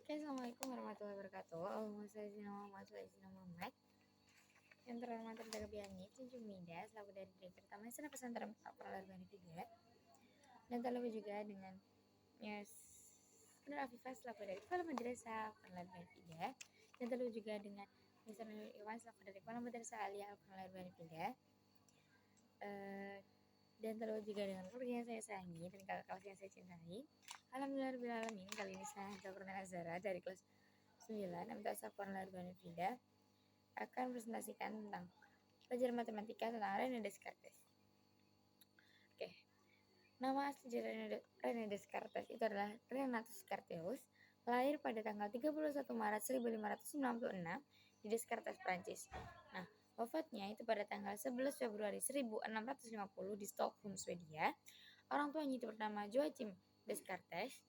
Oke, assalamualaikum warahmatullahi wabarakatuh. Allahumma sholli ala Muhammad wa ala ali Muhammad. Yang terhormat Terdakwa Biani, Cincin Mida, selaku dari Direktur Taman Sana Pesantren Al-Quran Al-Bani 3, dan terlebih juga dengan Miss Nur Afifah selaku dari Kepala Madrasah Al-Quran Al-Bani 3, dan terlebih juga dengan Miss Nur Iwan selaku dari Kepala Madrasah Aliyah Al-Quran Al-Bani 3, dan terlebih juga dengan keluarga yang saya sayangi dan kakak kelas yang saya cintai. Alhamdulillahirrahmanirrahim, kali ini saya Hanifah Purnama Azhara dari kelas 9 Madrasah Al-Quran Al-Bani 3 akan presentasikan tentang pelajaran matematika tentang René Descartes. Oke, nama asli René Descartes itu adalah Renatus Carteus, lahir pada tanggal 31 Maret 1596 di Descartes, Prancis. Nah, wafatnya itu pada tanggal 11 Februari 1650 di Stockholm, Swedia. Orang tuanya itu bernama Joachim Descartes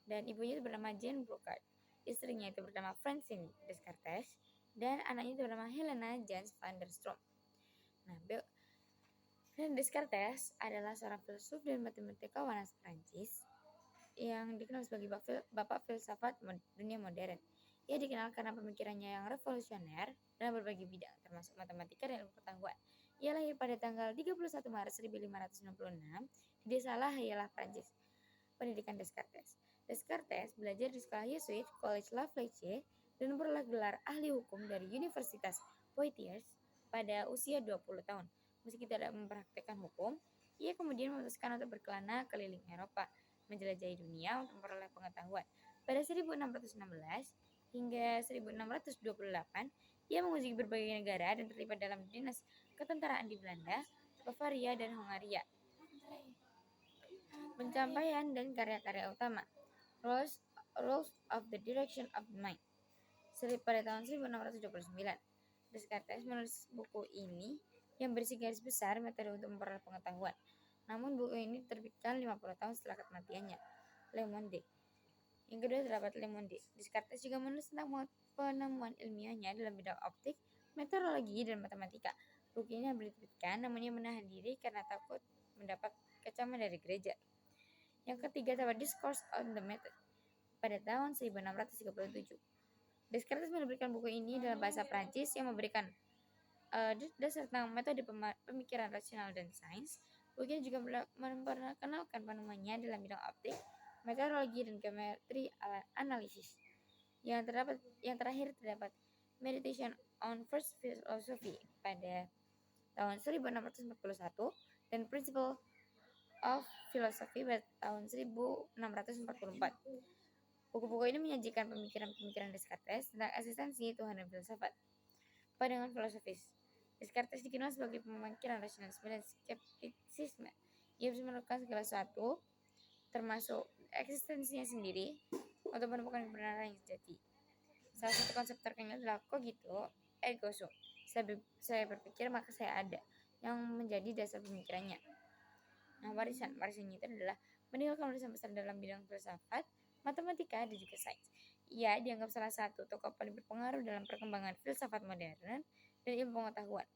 dan ibunya itu bernama Jane Brocard. Istrinya itu bernama Francine Descartes dan anaknya itu bernama Helena Jans van der Stroom. Nah, René Descartes adalah seorang filsuf dan matematikawan asal Prancis yang dikenal sebagai bapak filsafat dunia modern. Ia dikenal karena pemikirannya yang revolusioner dalam berbagai bidang, termasuk matematika dan ilmu pengetahuan. Ia lahir pada tanggal 31 Maret 1596 di desa La Haye, Prancis. Pendidikan Descartes. Descartes belajar di sekolah Yesuit College La Flèche dan memperoleh gelar ahli hukum dari Universitas Poitiers pada usia 20 tahun. Meski tidak mempraktikkan hukum, ia kemudian memutuskan untuk berkelana keliling Eropa, menjelajahi dunia untuk memperoleh pengetahuan. Pada 1616 hingga 1628, ia mengunjungi berbagai negara dan terlibat dalam dinas ketentaraan di Belanda, Bavaria, dan Hongaria. Pencapaian dan karya-karya utama. Rules of the Direction of the Mind. Pada tahun 1629, Descartes menulis buku ini yang berisi garis besar metode untuk memperoleh pengetahuan. Namun buku ini diterbitkan 50 tahun setelah kematiannya. Le Monde. Yang kedua terdapat Le Monde. Descartes juga menulis tentang penemuan ilmiahnya dalam bidang optik, meteorologi, dan matematika. Buku ini diterbitkan, namun ia menahan diri karena takut mendapat kecaman dari gereja. Yang ketiga terdapat Discourse on the Method pada tahun 1637. Descartes menerbitkan buku ini dalam bahasa Prancis yang memberikan dasar tentang metode pemikiran rasional dan sains. Buku ini juga memperkenalkan penemuannya dalam bidang optik, meteorologi, dan geometri analisis. Yang terakhir terdapat Meditation on First Philosophy pada tahun 1641 dan Principle of Philosophy pada tahun 1644. Buku-buku ini menyajikan pemikiran-pemikiran Descartes tentang eksistensi Tuhan dan filsafat. Pandangan filosofis. Descartes dikenal sebagai pemikiran rasionalisme dan skeptisisme. Ia bisa menemukan segala sesuatu, termasuk eksistensinya sendiri, untuk menemukan kebenaran yang sejati. Salah satu konsep terkenal adalah cogito ergo sum. Saya berpikir maka saya ada, yang menjadi dasar pemikirannya. Nah, warisannya itu adalah meninggalkan warisan besar dalam bidang filsafat, matematika, dan juga sains. Ia dianggap salah satu tokoh paling berpengaruh dalam perkembangan filsafat modern dan ilmu pengetahuan.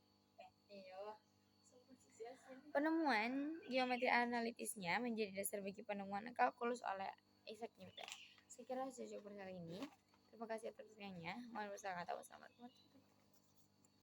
Penemuan geometri analitisnya menjadi dasar bagi penemuan kalkulus oleh Isaac Newton. Saya kira cukup kali ini. Terima kasih atas perhatiannya. Mohon bersalam. Wassalamualaikum.